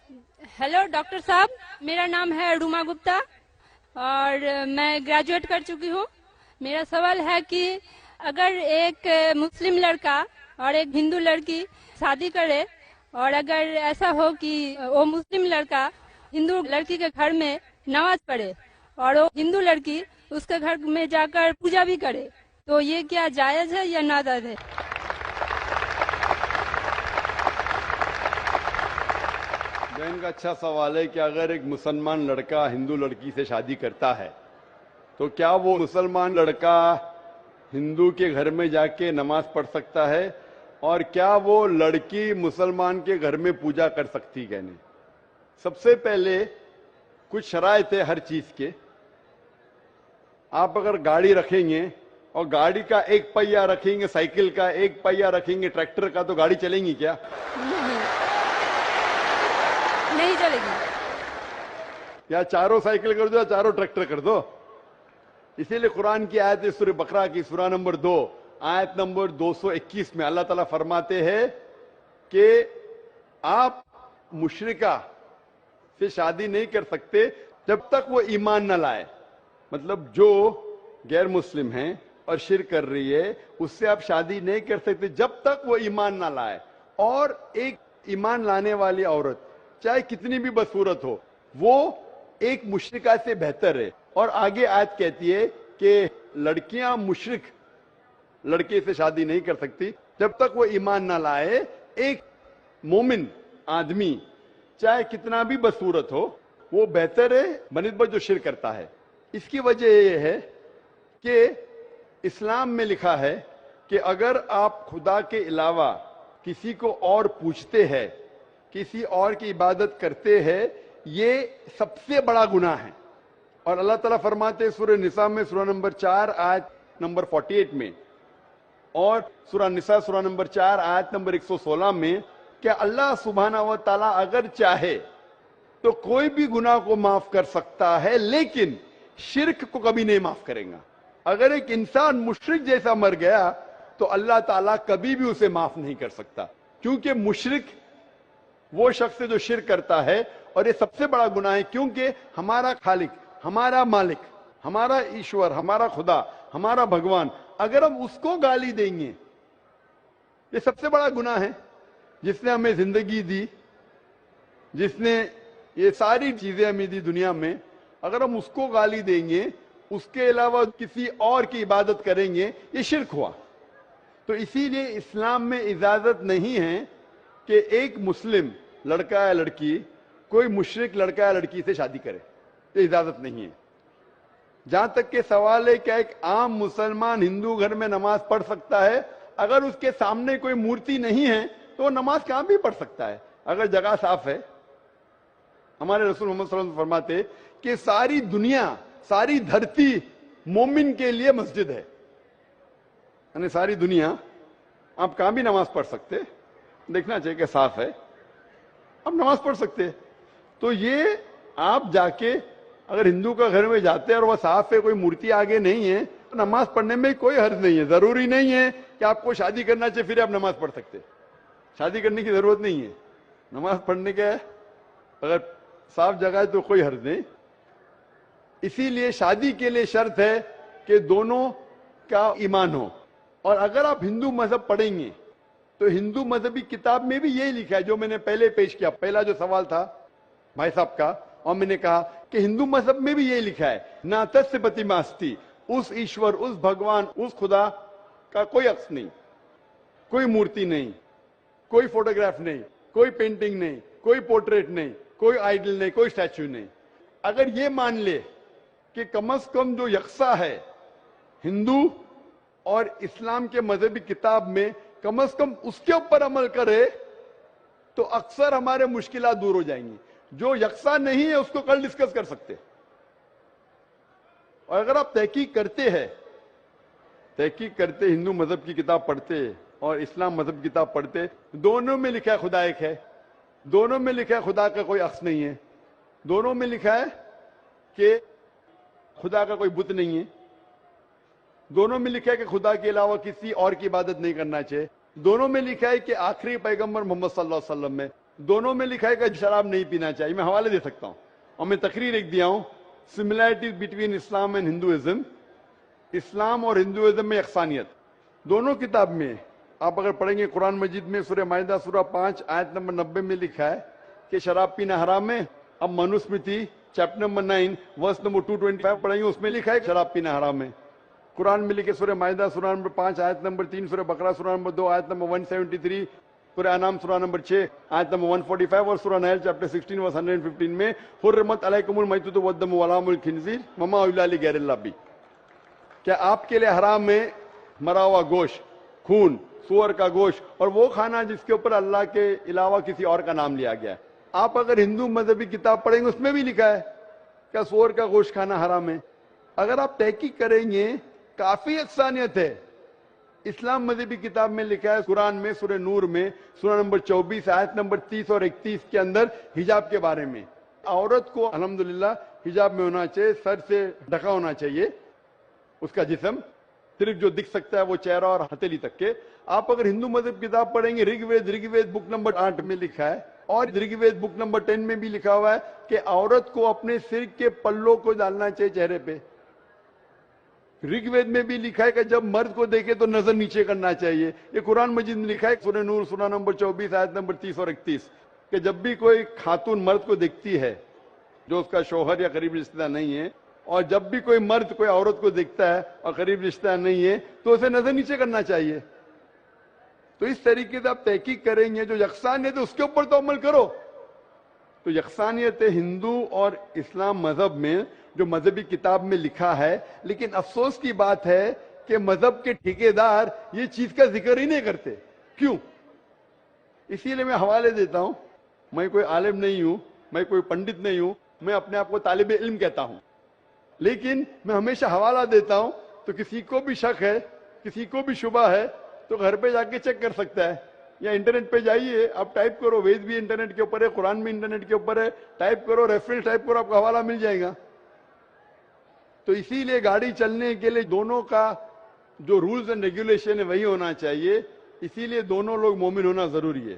Hello doctor साहब, मेरा नाम है रूमा गुप्ता और मैं ग्रेजुएट कर चुकी हूँ। मेरा सवाल है कि अगर एक मुस्लिम लड़का और एक हिंदू लड़की शादी करे और अगर ऐसा हो कि वो मुस्लिम लड़का हिंदू लड़की के घर में नमाज पढ़े और वो हिंदू लड़की उसके घर में जाकर पूजा भी करे, तो ये क्या जायज है या नाजायज है? बहन का अच्छा सवाल है कि अगर एक मुसलमान लड़का हिंदू लड़की से शादी करता है तो क्या वो मुसलमान लड़का हिंदू के घर में जाके नमाज पढ़ सकता है और क्या वो लड़की मुसलमान के घर में पूजा कर सकती है? नहीं। सबसे पहले कुछ शराइत है हर चीज के। आप अगर गाड़ी रखेंगे और गाड़ी का एक पहिया रखेंगे, साइकिल का एक पहिया रखेंगे, ट्रैक्टर का, तो गाड़ी चलेंगी क्या? नहीं चलेगी। या चारों साइकिल कर दो या चारों ट्रैक्टर कर दो। इसीलिए कुरान की आयत है सूरह बकरा की सूरा नंबर 2 आयत नंबर 221 में अल्लाह ताला फरमाते हैं कि आप मुशरिका से शादी नहीं कर सकते जब तक वो ईमान न लाए। मतलब जो गैर मुस्लिम है और शिर्क कर रही है उससे आप शादी नहीं कर सकते जब तक वो ईमान ना लाए। और एक ईमान लाने वाली औरत चाहे कितनी भी बदसूरत हो वो एक मुशरिका से बेहतर है। और आगे आयत कहती है कि लड़कियां मुशरिक लड़के से शादी नहीं कर सकती जब तक वो ईमान ना लाए। एक मोमिन आदमी चाहे कितना भी बदसूरत हो वो बेहतर है बनिस्बत जो शिर्क करता है। इसकी वजह यह है कि इस्लाम में लिखा है कि अगर आप खुदा के अलावा किसी को और पूछते हैं, किसी और की इबादत करते हैं, ये सबसे बड़ा गुनाह है। और अल्लाह ताला फरमाते हैं सूरह निसा में सूरा नंबर 4 आयत नंबर 48 में और सूरा निसा सूरा नंबर 4 आयत नंबर 116 में कि अल्लाह सुब्हाना व तआला अगर चाहे तो कोई भी गुनाह को माफ कर सकता है लेकिन शिर्क को कभी नहीं माफ करेगा। अगर एक इंसान मुशरिक जैसा मर गया तो अल्लाह ताला कभी भी उसे माफ नहीं कर सकता, क्योंकि मुशरिक वो शख्स है जो शिर्क करता है। और ये सबसे बड़ा गुनाह है क्योंकि हमारा खालिक, हमारा मालिक, हमारा ईश्वर, हमारा खुदा, हमारा भगवान, अगर हम उसको गाली देंगे, ये सबसे बड़ा गुनाह है। जिसने हमें जिंदगी दी, जिसने ये सारी चीजें हमें दी दुनिया में, अगर हम उसको गाली देंगे, उसके अलावा किसी और की इबादत करेंगे, ये शिर्क हुआ। तो इसीलिए इस्लाम में इजाजत नहीं है कि एक मुस्लिम लड़का या लड़की कोई मुशरिक लड़का या लड़की से शादी करे, तो इजाजत नहीं है। जहां तक के सवाल है क्या एक आम मुसलमान हिंदू घर में नमाज पढ़ सकता है? अगर उसके सामने कोई मूर्ति नहीं है तो वो नमाज कहां भी पढ़ सकता है अगर जगह साफ है। हमारे रसूल मोहम्मद सल्लल्लाहु अलैहि वसल्लम फरमाते कि सारी दुनिया, सारी धरती मोमिन के लिए मस्जिद है। यानी सारी दुनिया आप कहां भी नमाज पढ़ सकते, देखना चाहिए कि साफ है, आप नमाज पढ़ सकते। तो ये आप जाके अगर हिंदू का घर में जाते हैं और वह साफ है, कोई मूर्ति आगे नहीं है, तो नमाज पढ़ने में कोई हर्ज नहीं है। जरूरी नहीं है कि आपको शादी करना चाहिए फिर आप नमाज पढ़ सकते। शादी करने की जरूरत नहीं है, नमाज पढ़ने के अगर साफ जगह है तो कोई हर्ज नहीं। इसीलिए शादी के लिए शर्त है कि दोनों का ईमान हो। और अगर आप हिंदू मजहब पढ़ेंगे तो हिंदू मजहबी किताब में भी यही लिखा है जो मैंने पहले पेश किया, पहला जो सवाल था भाई साहब का, और मैंने कहा कि हिंदू मजहब में भी यही लिखा है, ना तस्य प्रतिमास्ति, उस ईश्वर, उस भगवान, उस खुदा का कोई अक्स नहीं, कोई मूर्ति नहीं, कोई फोटोग्राफ नहीं, कोई पेंटिंग नहीं, कोई पोर्ट्रेट नहीं, कोई आइडल नहीं, कोई स्टैच्यू नहीं। अगर ये मान ले कि कम से कम जो यकसा है हिंदू और इस्लाम के मजहबी किताब में, कम से कम उसके ऊपर अमल करे तो अक्सर हमारे मुश्किलात दूर हो जाएंगी। जो यकसा नहीं है उसको कल डिस्कस कर सकते। और अगर आप तहकीक करते हिंदू मजहब की किताब पढ़ते और इस्लाम मजहब की किताब पढ़ते, दोनों में लिखा है खुदा एक है, दोनों में लिखा है खुदा का कोई अक्स नहीं है, दोनों में लिखा है कि खुदा का कोई बुत नहीं है, दोनों में लिखा है कि खुदा के अलावा किसी और की इबादत नहीं करना चाहिए, दोनों में लिखा है कि आखिरी पैगंबर मोहम्मद सल्लल्लाहु अलैहि वसल्लम में دونوں میں لکھا ہے کہ شراب نہیں پینا چاہیے. میں حوالے دے سکتا ہوں اور میں تقریر ایک دیا ہوں, similarities between Islam and Hinduism. اسلام اور ہندوازم میں یکسانیت دونوں کتاب میں. آپ اگر پڑھیں گے قرآن مجید میں سورہ مائدہ سورہ 5 آیت نمبر 90 میں لکھا ہے کہ شراب پینا حرام ہے. اب Manusmriti chapter number 9 verse number 225 پڑھیں گے, اس میں لکھا ہے کہ شراب پینا حرام ہے. قرآن میں لکھے سورہ مائدہ سورہ نمبر 5 آیت نمبر 3, سورہ بقرہ سورہ نمبر 2 آیت نمبر 173, سورہ انعام سورہ نمبر 6 آیت نمبر 145 اور سورہ نحل چیپٹر 16 ورس 115 میں حرمت علیکم المیتۃ والدم ولحم الخنزیر وما اہل لغیر اللہ بھی. کیا آپ کے لیے حرام ہے مرا ہوا گوشت, خون, سور کا گوشت اور وہ کھانا جس کے اوپر اللہ کے علاوہ کسی اور کا نام لیا گیا ہے. آپ اگر ہندو مذہبی کتاب پڑھیں گے اس میں بھی لکھا ہے کہ سور کا گوشت کھانا حرام ہے. اگر آپ تحقیق کریں گے کافی یکسانیت ہے. اسلام مذہبی کتاب میں لکھا ہے قرآن میں سورہ نور میں سورہ نمبر 24 آیت نمبر 30 اور 31 کے اندر حجاب کے بارے میں. عورت کو الحمدللہ حجاب میں ہونا چاہیے, سر سے ڈھکا ہونا چاہیے اس کا جسم, صرف جو دکھ سکتا ہے وہ چہرہ اور ہتھیلی تک کے. آپ اگر ہندو مذہب کتاب پڑھیں گے رگ وید بک نمبر 8 میں لکھا ہے اور رگ وید بک نمبر 10 میں بھی لکھا ہوا ہے کہ عورت کو اپنے سر کے پلوں کو ڈالنا چاہیے چہرے پہ. رگ وید میں بھی لکھا ہے کہ جب مرد کو دیکھے تو نظر نیچے کرنا چاہیے. یہ قرآن مجید میں لکھا ہے سورہ نور سورہ نمبر 24 آیت نمبر 30 اور 31 کہ جب بھی کوئی خاتون مرد کو دیکھتی ہے جو اس کا شوہر یا قریب رشتہ دار نہیں ہے, اور جب بھی کوئی مرد کوئی عورت کو دیکھتا ہے اور قریب رشتہ دار نہیں ہے تو اسے نظر نیچے کرنا چاہیے. تو اس طریقے سے آپ تحقیق کریں گے جو یکسانیت ہے اس کے اوپر تو عمل کرو. تو یکسانیت ہندو اور اسلام مذہب میں جو مذہبی کتاب میں لکھا ہے, لیکن افسوس کی بات ہے کہ مذہب کے ٹھیکیدار یہ چیز کا ذکر ہی نہیں کرتے. کیوں؟ اسی لیے میں حوالے دیتا ہوں. میں کوئی عالم نہیں ہوں, میں کوئی پنڈت نہیں ہوں, میں اپنے آپ کو طالب علم کہتا ہوں, لیکن میں ہمیشہ حوالہ دیتا ہوں. تو کسی کو بھی شک ہے, کسی کو بھی شبہ ہے تو گھر پہ جا کے چیک کر سکتا ہے, یا انٹرنیٹ پہ جائیے, آپ ٹائپ کرو, وید بھی انٹرنیٹ کے اوپر ہے, قرآن بھی انٹرنیٹ کے اوپر ہے, ٹائپ کرو, ریفرنس ٹائپ کرو, آپ کو حوالہ مل جائے گا. تو اسی لیے گاڑی چلنے کے لیے دونوں کا جو رولز اینڈ ریگولیشن ہے وہی ہونا چاہیے. اسی لیے دونوں لوگ مومن ہونا ضروری ہے.